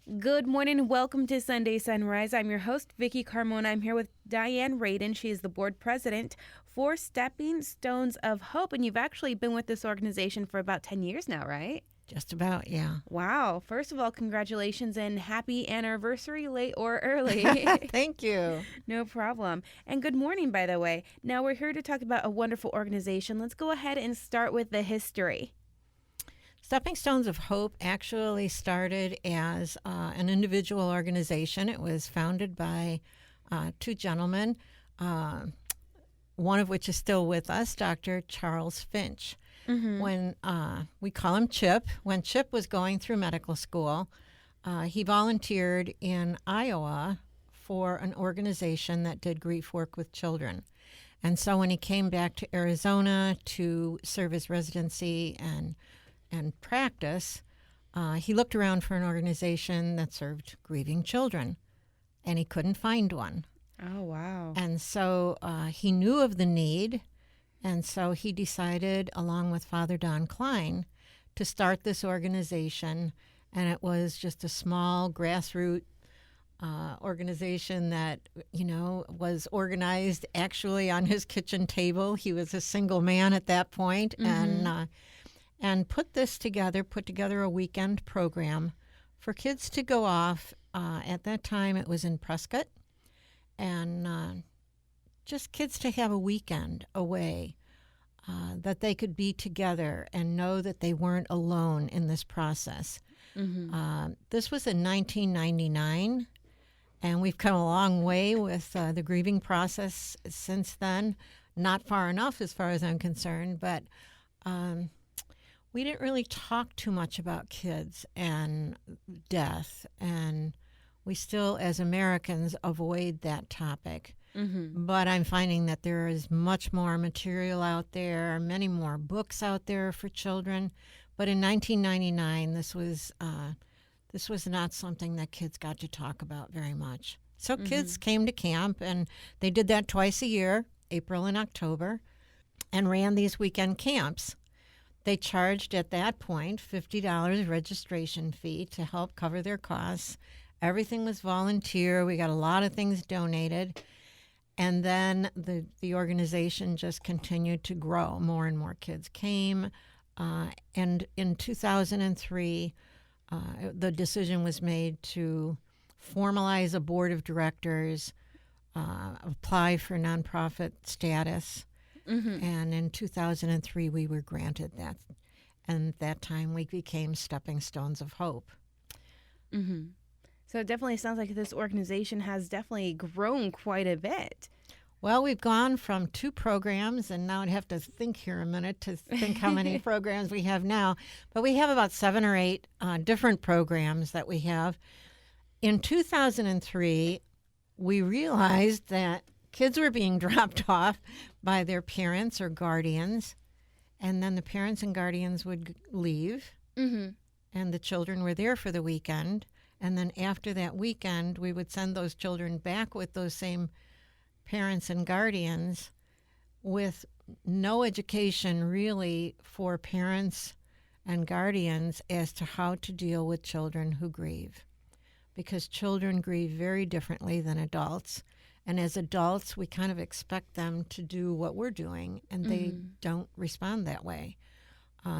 Good morning. Welcome to Sunday Sunrise. I'm your host, Vicki Carmona. I'm here with Diane Raden. She is the board president for Stepping Stones of Hope. And you've actually been with this organization for about 10 years now, right? Just about, yeah. Wow. First of all, congratulations and happy anniversary, late or early. Thank you. No problem. And good morning, by the way. Now we're here to talk about a wonderful organization. Let's go ahead and start with the history. Stepping Stones of Hope actually started as an individual organization. It was founded by two gentlemen, one of which is still with us, Dr. Charles Finch. Mm-hmm. When we call him Chip, when Chip was going through medical school, he volunteered in Iowa for an organization that did grief work with children. And so when he came back to Arizona to serve his residency and practice, he looked around for an organization that served grieving children, and he couldn't find one. Oh, wow. And so he knew of the need, and so he decided, along with Father Don Klein, to start this organization. And it was just a small grassroots organization that, was organized actually on his kitchen table. He was a single man at that point, mm-hmm. and put together a weekend program for kids to go off. At that time, it was in Prescott, and just kids to have a weekend away, that they could be together and know that they weren't alone in this process. Mm-hmm. This was in 1999, and we've come a long way with the grieving process since then. Not far enough as far as I'm concerned, but we didn't really talk too much about kids and death, and we still, as Americans, avoid that topic. Mm-hmm. But I'm finding that there is much more material out there, many more books out there for children. But in 1999, this was not something that kids got to talk about very much. So mm-hmm. kids came to camp, and they did that twice a year, April and October, and ran these weekend camps. They charged at that point $50 registration fee to help cover their costs. Everything was volunteer. We got a lot of things donated. And then the organization just continued to grow. More and more kids came. And in 2003, the decision was made to formalize a board of directors, apply for nonprofit status. Mm-hmm. And in 2003, we were granted that. And at that time, we became Stepping Stones of Hope. Mm-hmm. So it definitely sounds like this organization has definitely grown quite a bit. Well, we've gone from 2 programs, and now I'd have to think here a minute to think how many programs we have now. But we have about 7 or 8 different programs that we have. In 2003, we realized that kids were being dropped off by their parents or guardians, and then the parents and guardians would leave, mm-hmm. and the children were there for the weekend. And then after that weekend, we would send those children back with those same parents and guardians with no education really for parents and guardians as to how to deal with children who grieve. Because children grieve very differently than adults. And as adults, we kind of expect them to do what we're doing, and mm-hmm. they don't respond that way.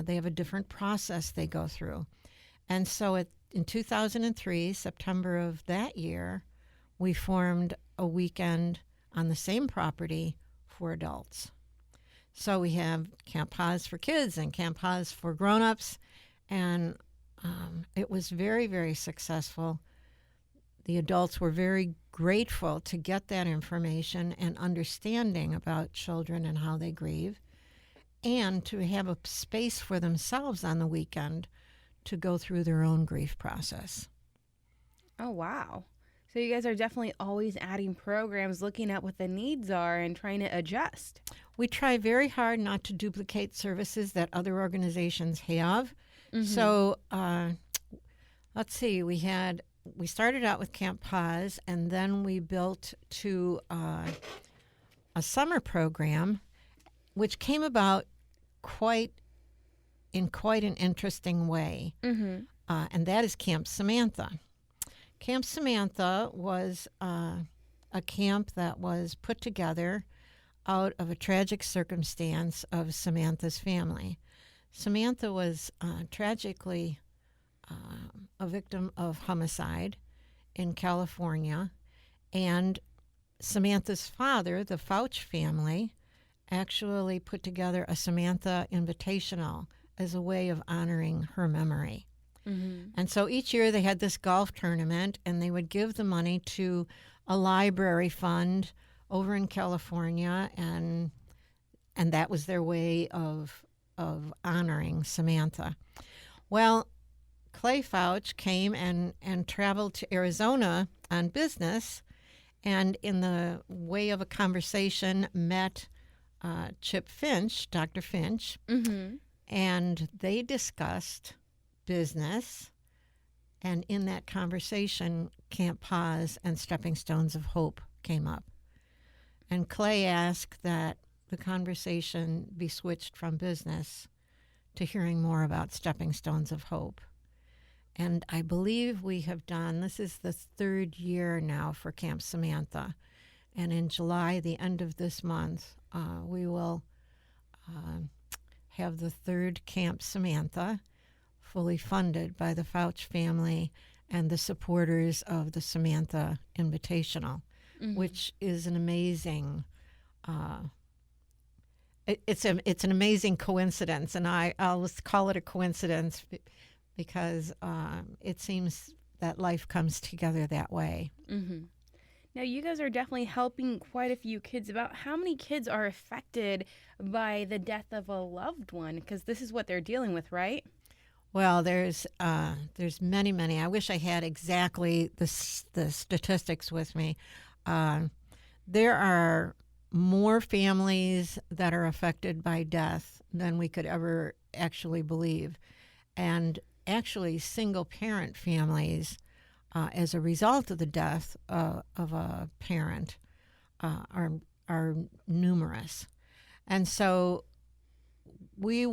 They have a different process they go through. And so in 2003, September of that year, we formed a weekend on the same property for adults. So we have Camp Paz for kids and Camp Paz for grown-ups, and it was very, very successful. The adults were very grateful to get that information and understanding about children and how they grieve, and to have a space for themselves on the weekend to go through their own grief process. Oh, wow. So you guys are definitely always adding programs, looking at what the needs are and trying to adjust. We try very hard not to duplicate services that other organizations have. Mm-hmm. So let's see, we started out with Camp Paz, and then we built to a summer program, which came about in quite an interesting way, mm-hmm. And that is Camp Samantha. Camp Samantha was a camp that was put together out of a tragic circumstance of Samantha's family. Samantha was tragically a victim of homicide in California, and Samantha's father, the Fouch family, actually put together a Samantha Invitational as a way of honoring her memory. Mm-hmm. And so each year they had this golf tournament, and they would give the money to a library fund over in California, and that was their way of honoring Samantha. Well, Clay Fouch came and traveled to Arizona on business, and in the way of a conversation met Chip Finch, Dr. Finch, Mm-hmm. and they discussed business. And in that conversation, Camp Paz and Stepping Stones of Hope came up. And Clay asked that the conversation be switched from business to hearing more about Stepping Stones of Hope. And I believe we have done, this is the third year now for Camp Samantha. And in July, the end of this month, we will have the third Camp Samantha, fully funded by the Fouch family and the supporters of the Samantha Invitational, Mm-hmm. which is an amazing, it's an amazing coincidence, and I'll call it a coincidence because it seems that life comes together that way. Mm-hmm. Now, you guys are definitely helping quite a few kids. About how many kids are affected by the death of a loved one? Because this is what they're dealing with, right? Well, there's many, many. I wish I had exactly the statistics with me. There are more families that are affected by death than we could ever actually believe. And actually, single-parent families, as a result of the death of a parent, are numerous. And so we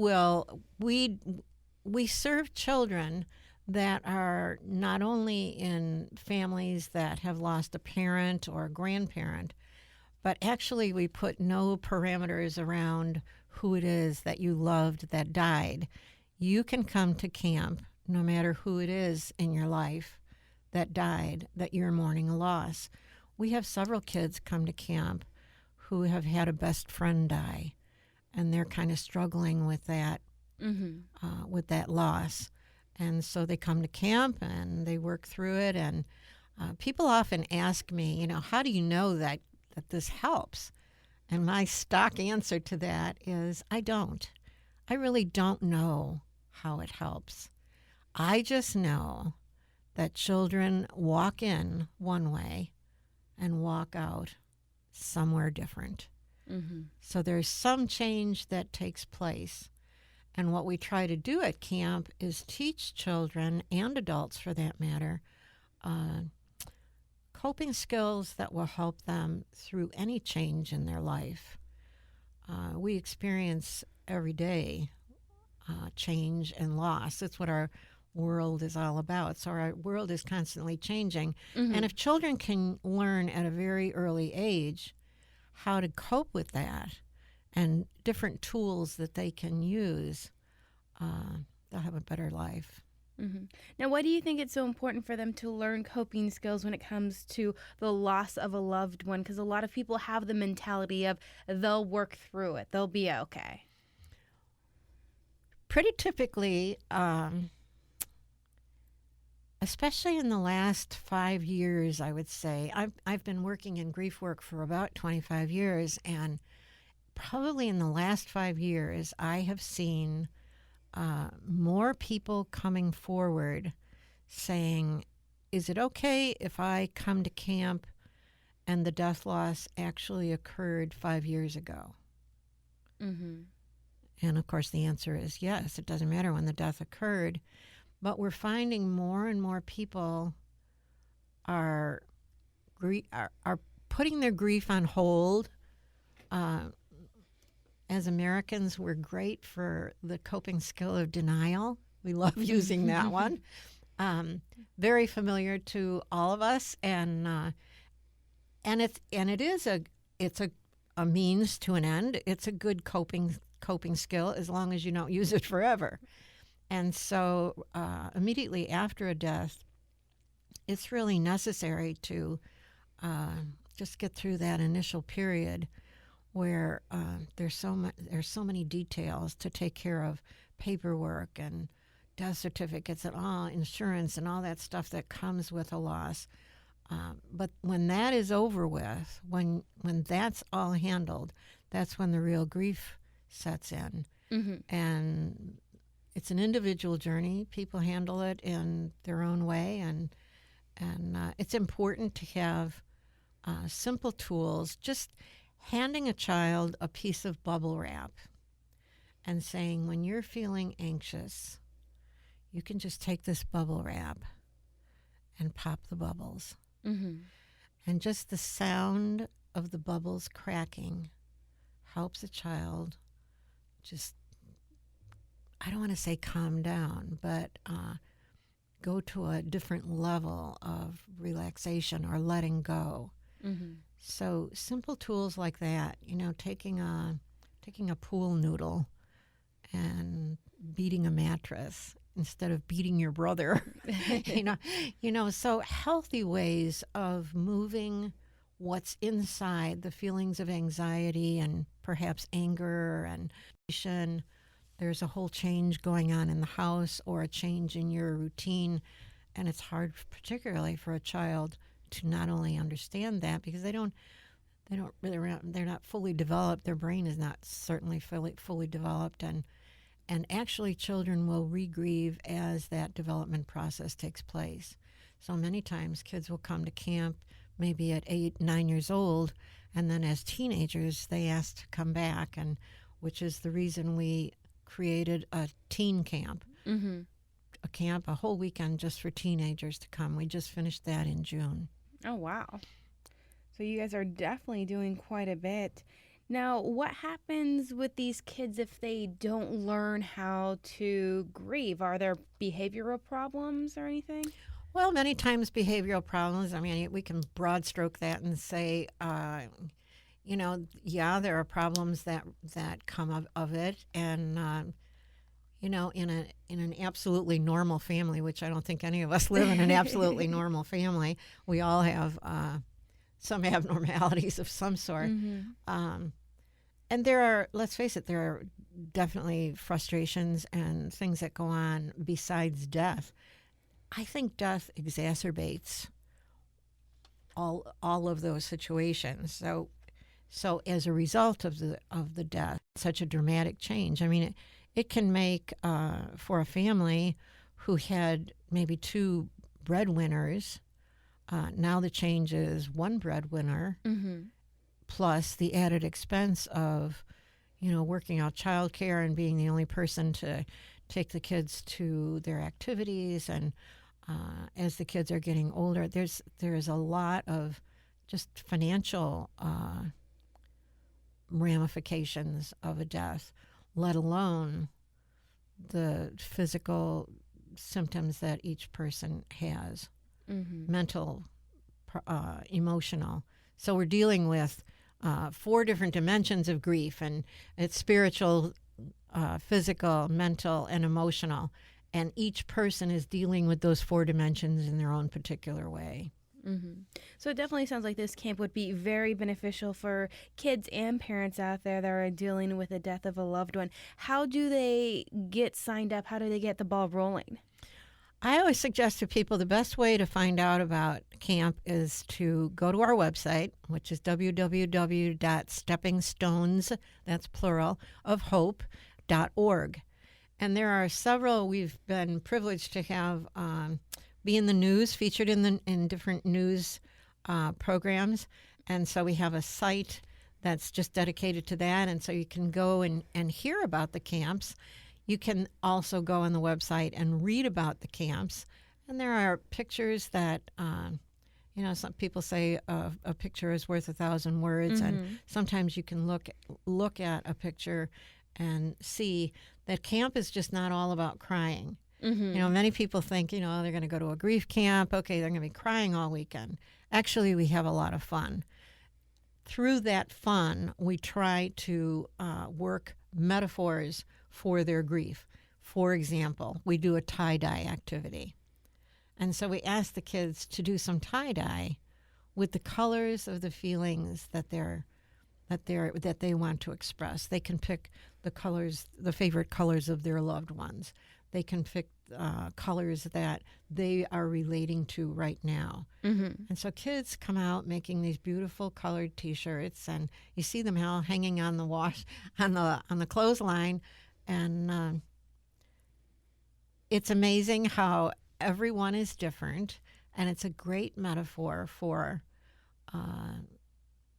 serve children that are not only in families that have lost a parent or a grandparent, but actually we put no parameters around who it is that you loved that died. You can come to camp no matter who it is in your life that died, that you're mourning a loss. We have several kids come to camp who have had a best friend die, and they're kind of struggling with that, Mm-hmm. with that loss. And so they come to camp and they work through it. And people often ask me, how do you know that this helps? And my stock answer to that is I don't. I really don't know how it helps. I just know that children walk in one way and walk out somewhere different. Mm-hmm. So there's some change that takes place. And what we try to do at camp is teach children, and adults for that matter, coping skills that will help them through any change in their life. We experience every day change and loss. That's what our world is all about. So our world is constantly changing. Mm-hmm. And if children can learn at a very early age how to cope with that and different tools that they can use, they'll have a better life. Mm-hmm. Now, why do you think it's so important for them to learn coping skills when it comes to the loss of a loved one? Because a lot of people have the mentality of they'll work through it, they'll be okay. Pretty typically, especially in the last 5 years, I would say, I've been working in grief work for about 25 years, and probably in the last 5 years, I have seen more people coming forward saying, is it okay if I come to camp and the death loss actually occurred 5 years ago? Mm-hmm. And of course, the answer is yes. It doesn't matter when the death occurred. But we're finding more and more people are putting their grief on hold. As Americans, we're great for the coping skill of denial. We love using that one. very familiar to all of us, and it's a means to an end. It's a good coping skill as long as you don't use it forever. And so immediately after a death, it's really necessary to just get through that initial period where there's so many details to take care of, paperwork and death certificates and all insurance and all that stuff that comes with a loss. But when that is over with, when that's all handled, that's when the real grief sets in. Mm-hmm. And it's an individual journey. People handle it in their own way, and it's important to have simple tools. Just handing a child a piece of bubble wrap and saying, when you're feeling anxious, you can just take this bubble wrap and pop the bubbles. Mm-hmm. And just the sound of the bubbles cracking helps a child just, I don't want to say calm down, but go to a different level of relaxation or letting go. Mm-hmm. So simple tools like that, taking a pool noodle and beating a mattress instead of beating your brother, so healthy ways of moving what's inside, the feelings of anxiety and perhaps anger and there's a whole change going on in the house or a change in your routine, and it's hard, particularly for a child, to not only understand that because they're not fully developed. Their brain is not certainly fully developed, and actually children will re-grieve as that development process takes place. So many times kids will come to camp maybe at 8, 9 years old, and then as teenagers they ask to come back, and which is the reason we created a teen camp. Mm-hmm. A whole weekend just for teenagers to come. We just finished that in June. Oh, wow. So you guys are definitely doing quite a bit. Now, what happens with these kids if they don't learn how to grieve? Are there behavioral problems or anything? Well, many times behavioral problems. I mean, we can broad stroke that and say, there are problems that come of it, and in an absolutely normal family, which I don't think any of us live in an absolutely normal family. We all have some abnormalities of some sort. Mm-hmm. And there are, let's face it, there are definitely frustrations and things that go on besides death. I think death exacerbates all of those situations. So as a result of the death, such a dramatic change. I mean, it can make, for a family who had maybe 2 breadwinners, now the change is 1 breadwinner, mm-hmm. plus the added expense of, working out childcare and being the only person to take the kids to their activities. And as the kids are getting older, there's a lot of just financial ramifications of a death, let alone the physical symptoms that each person has, mm-hmm. mental, emotional. So we're dealing with 4 different dimensions of grief, and it's spiritual, physical, mental, and emotional. And each person is dealing with those 4 dimensions in their own particular way. Mm-hmm. So it definitely sounds like this camp would be very beneficial for kids and parents out there that are dealing with the death of a loved one. How do they get signed up? How do they get the ball rolling? I always suggest to people the best way to find out about camp is to go to our website, which is www.steppingstones, that's plural, of hope.org. And there are several we've been privileged to have be in the news, featured in different news programs. And so we have a site that's just dedicated to that. And so you can go and hear about the camps. You can also go on the website and read about the camps. And there are pictures that, some people say a picture is worth 1,000 words. Mm-hmm. And sometimes you can look at a picture and see that camp is just not all about crying. Many people think, they're going to go to a grief camp. Okay, they're going to be crying all weekend. Actually, we have a lot of fun. Through that fun, we try to work metaphors for their grief. For example, we do a tie-dye activity. And so we ask the kids to do some tie-dye with the colors of the feelings that they want to express. They can pick the favorite colors of their loved ones. They can pick colors that they are relating to right now. And so kids come out making these beautiful colored T-shirts, and you see them all hanging on the on the clothesline, and it's amazing how everyone is different, and it's a great metaphor for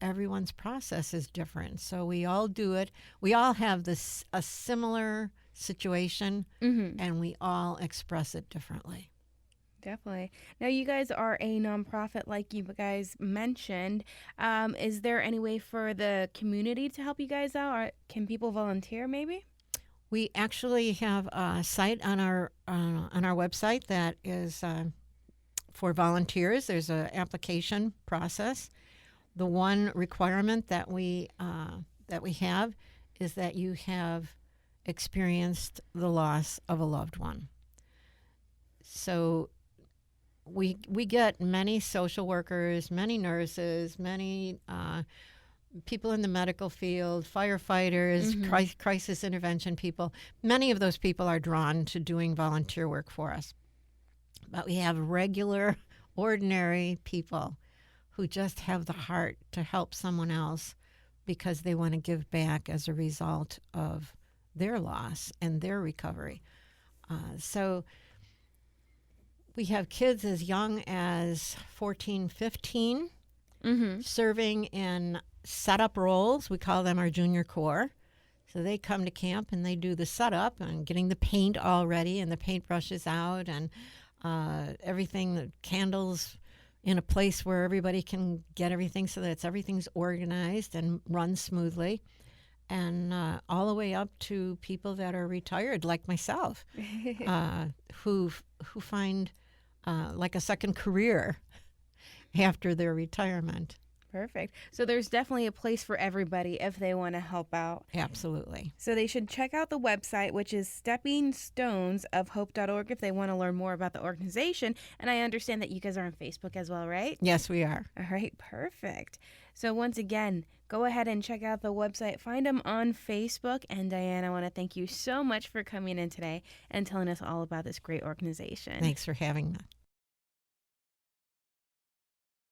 everyone's process is different. So we all do it. We all have a similar situation, and we all express it differently. Definitely. Now, you guys are a nonprofit, like you guys mentioned. Is there any way for the community to help you guys out, or can people volunteer maybe? We actually have a site on our website that is for volunteers. There's an application process. The one requirement that we have is that you have experienced the loss of a loved one. So we get many social workers, many nurses, many people in the medical field, firefighters, crisis intervention people. Many of those people are drawn to doing volunteer work for us. But we have regular, ordinary people who just have the heart to help someone else because they want to give back as a result of their loss and their recovery. So we have kids as young as 14, 15 serving in setup roles. We call them our junior corps. So they come to camp and they do the setup and getting the paint all ready and the paintbrushes out and everything, the candles in a place where everybody can get everything so that everything's organized and runs smoothly. And all the way up to people that are retired, like myself, who find like a second career after their retirement. Perfect. So there's definitely a place for everybody if they want to help out. Absolutely. So they should check out the website, which is steppingstonesofhope.org, if they want to learn more about the organization. And I understand that you guys are on Facebook as well, right? Yes, we are. All right, perfect. So once again, go ahead and check out the website. Find them on Facebook. And Diane, I want to thank you so much for coming in today and telling us all about this great organization. Thanks for having me.